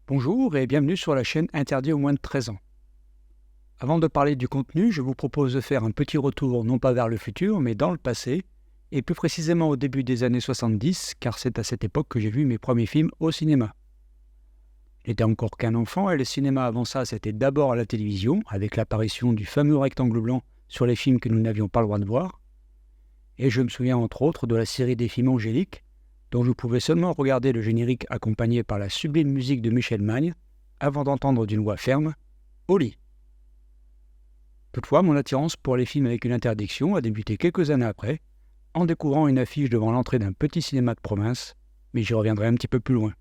Bonjour et bienvenue sur la chaîne Interdit aux moins de 13 ans. Avant de parler du contenu, je vous propose de faire un petit retour non pas vers le futur, mais dans le passé, et plus précisément au début des années 70, car c'est à cette époque que j'ai vu mes premiers films au cinéma. J'étais encore qu'un enfant et le cinéma avant ça, c'était d'abord à la télévision, avec l'apparition du fameux rectangle blanc sur les films que nous n'avions pas le droit de voir. Et je me souviens entre autres de la série des films angéliques, dont je pouvais seulement regarder le générique accompagné par la sublime musique de Michel Magne, avant d'entendre d'une voix ferme « Au lit ». Toutefois, mon attirance pour les films avec une interdiction a débuté quelques années après, en découvrant une affiche devant l'entrée d'un petit cinéma de province, mais j'y reviendrai un petit peu plus loin.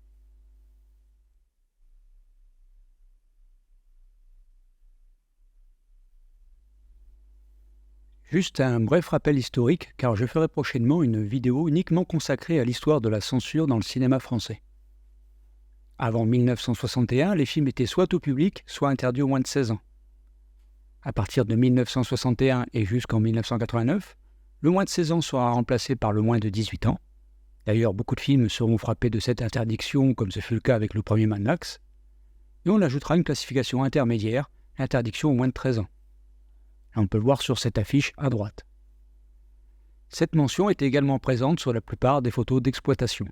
Juste un bref rappel historique, car je ferai prochainement une vidéo uniquement consacrée à l'histoire de la censure dans le cinéma français. Avant 1961, les films étaient soit tout public, soit interdits aux moins de 16 ans. À partir de 1961 et jusqu'en 1989, le moins de 16 ans sera remplacé par le moins de 18 ans. D'ailleurs, beaucoup de films seront frappés de cette interdiction, comme ce fut le cas avec le premier Mad Max. Et on ajoutera une classification intermédiaire, interdiction aux moins de 13 ans. On peut le voir sur cette affiche à droite. Cette mention est également présente sur la plupart des photos d'exploitation.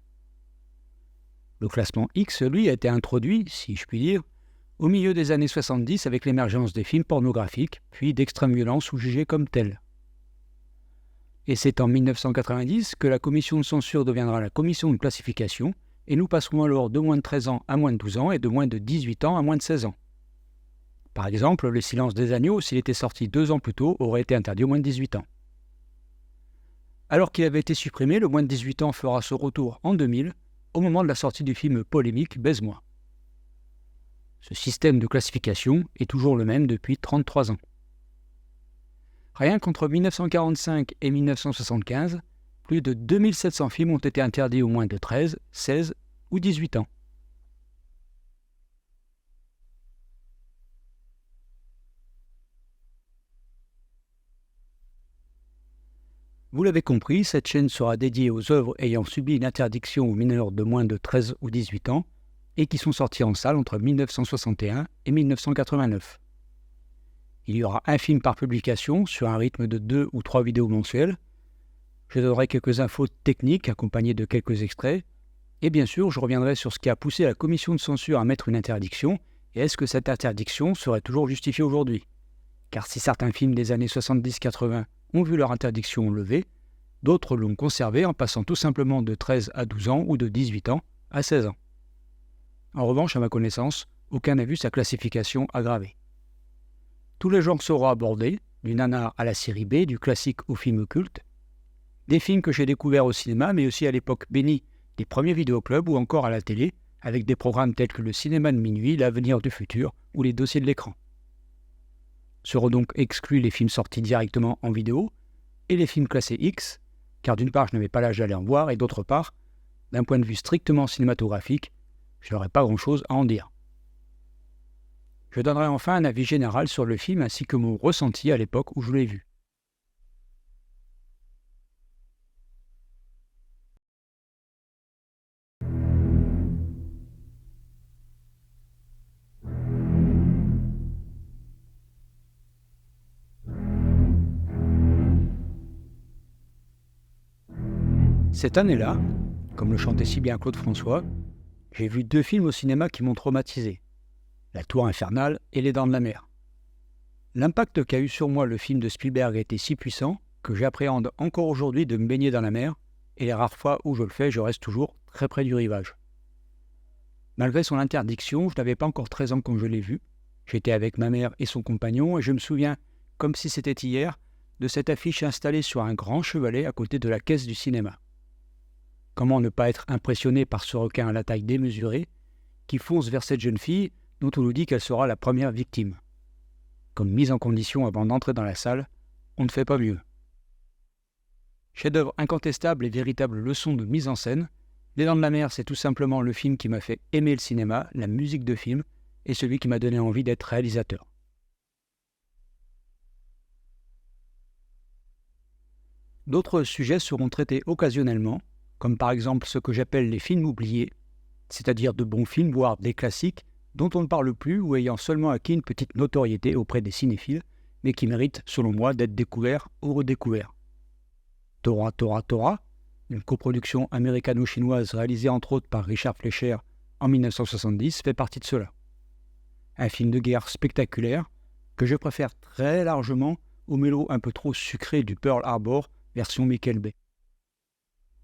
Le classement X, lui, a été introduit, si je puis dire, au milieu des années 70 avec l'émergence des films pornographiques, puis d'extrême violence ou jugés comme tels. Et c'est en 1990 que la commission de censure deviendra la commission de classification, et nous passerons alors de moins de 13 ans à moins de 12 ans et de moins de 18 ans à moins de 16 ans. Par exemple, Le Silence des agneaux, s'il était sorti 2 ans plus tôt, aurait été interdit aux moins de 18 ans. Alors qu'il avait été supprimé, le moins de 18 ans fera son retour en 2000, au moment de la sortie du film polémique Baise-moi. Ce système de classification est toujours le même depuis 33 ans. Rien qu'entre 1945 et 1975, plus de 2700 films ont été interdits aux moins de 13, 16 ou 18 ans. Vous l'avez compris, cette chaîne sera dédiée aux œuvres ayant subi une interdiction aux mineurs de moins de 13 ou 18 ans et qui sont sorties en salle entre 1961 et 1989. Il y aura un film par publication sur un rythme de 2 ou 3 vidéos mensuelles. Je donnerai quelques infos techniques accompagnées de quelques extraits. Et bien sûr, je reviendrai sur ce qui a poussé la commission de censure à mettre une interdiction et est-ce que cette interdiction serait toujours justifiée aujourd'hui. Car si certains films des années 70-80 ont vu leur interdiction levée, d'autres l'ont conservée en passant tout simplement de 13 à 12 ans ou de 18 ans à 16 ans. En revanche, à ma connaissance, aucun n'a vu sa classification aggravée. Tous les genres seront abordés, du nanar à la série B, du classique au film culte, des films que j'ai découverts au cinéma, mais aussi à l'époque bénie des premiers vidéoclubs ou encore à la télé, avec des programmes tels que le cinéma de minuit, l'avenir du futur ou les dossiers de l'écran. Seront donc exclus les films sortis directement en vidéo et les films classés X, car d'une part je n'avais pas l'âge d'aller en voir et d'autre part, d'un point de vue strictement cinématographique, je n'aurais pas grand-chose à en dire. Je donnerai enfin un avis général sur le film ainsi que mon ressenti à l'époque où je l'ai vu. Cette année-là, comme le chantait si bien Claude François, j'ai vu 2 films au cinéma qui m'ont traumatisé. La Tour infernale et Les Dents de la Mer. L'impact qu'a eu sur moi le film de Spielberg a été si puissant que j'appréhende encore aujourd'hui de me baigner dans la mer, et les rares fois où je le fais, je reste toujours très près du rivage. Malgré son interdiction, je n'avais pas encore 13 ans quand je l'ai vu. J'étais avec ma mère et son compagnon, et je me souviens, comme si c'était hier, de cette affiche installée sur un grand chevalet à côté de la caisse du cinéma. Comment ne pas être impressionné par ce requin à la taille démesurée, qui fonce vers cette jeune fille dont on nous dit qu'elle sera la première victime. Comme mise en condition avant d'entrer dans la salle, on ne fait pas mieux. Chef-d'œuvre incontestable et véritable leçon de mise en scène, Les Dents de la Mer, c'est tout simplement le film qui m'a fait aimer le cinéma, la musique de film, et celui qui m'a donné envie d'être réalisateur. D'autres sujets seront traités occasionnellement, comme par exemple ce que j'appelle les films oubliés, c'est-à-dire de bons films, voire des classiques, dont on ne parle plus ou ayant seulement acquis une petite notoriété auprès des cinéphiles, mais qui méritent, selon moi, d'être découverts ou redécouverts. Tora Tora Tora, une coproduction américano-chinoise réalisée entre autres par Richard Fleischer en 1970, fait partie de cela. Un film de guerre spectaculaire que je préfère très largement au mélo un peu trop sucré du Pearl Harbor version Michael Bay.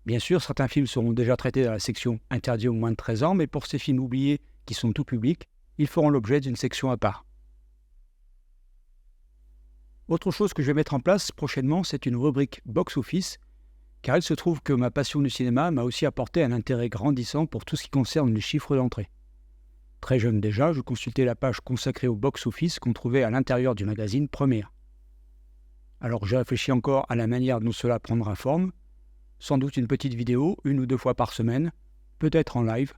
Bien sûr, certains films seront déjà traités dans la section interdit aux moins de 13 ans, mais pour ces films oubliés qui sont tout public, ils feront l'objet d'une section à part. Autre chose que je vais mettre en place prochainement, c'est une rubrique box-office, car il se trouve que ma passion du cinéma m'a aussi apporté un intérêt grandissant pour tout ce qui concerne les chiffres d'entrée. Très jeune déjà, je consultais la page consacrée au box-office qu'on trouvait à l'intérieur du magazine Première. Alors j'ai réfléchi encore à la manière dont cela prendra forme, sans doute une petite vidéo, 1 ou 2 fois par semaine, peut-être en live.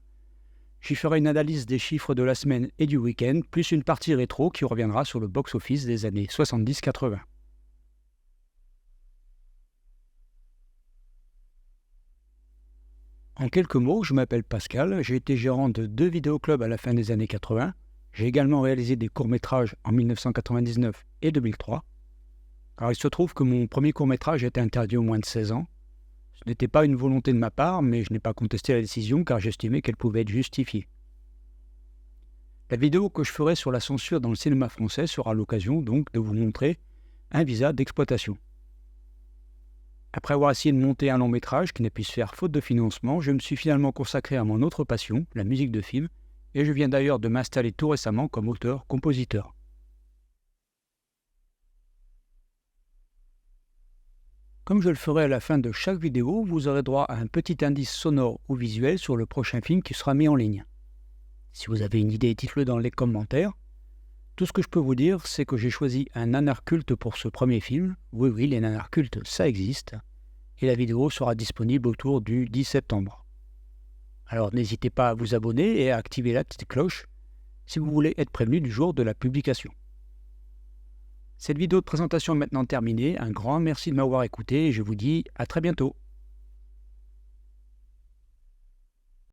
J'y ferai une analyse des chiffres de la semaine et du week-end, plus une partie rétro qui reviendra sur le box-office des années 70-80. En quelques mots, je m'appelle Pascal, j'ai été gérant de 2 vidéoclubs à la fin des années 80. J'ai également réalisé des courts-métrages en 1999 et 2003. Alors il se trouve que mon premier court-métrage était interdit aux moins de 16 ans. Ce n'était pas une volonté de ma part, mais je n'ai pas contesté la décision car j'estimais qu'elle pouvait être justifiée. La vidéo que je ferai sur la censure dans le cinéma français sera l'occasion donc de vous montrer un visa d'exploitation. Après avoir essayé de monter un long métrage qui n'a pu se faire faute de financement, je me suis finalement consacré à mon autre passion, la musique de film, et je viens d'ailleurs de m'installer tout récemment comme auteur-compositeur. Comme je le ferai à la fin de chaque vidéo, vous aurez droit à un petit indice sonore ou visuel sur le prochain film qui sera mis en ligne. Si vous avez une idée, dites-le dans les commentaires. Tout ce que je peux vous dire, c'est que j'ai choisi un nanar culte pour ce premier film. Oui, les nanars cultes, ça existe. Et la vidéo sera disponible autour du 10 septembre. Alors n'hésitez pas à vous abonner et à activer la petite cloche si vous voulez être prévenu du jour de la publication. Cette vidéo de présentation est maintenant terminée. Un grand merci de m'avoir écouté et je vous dis à très bientôt.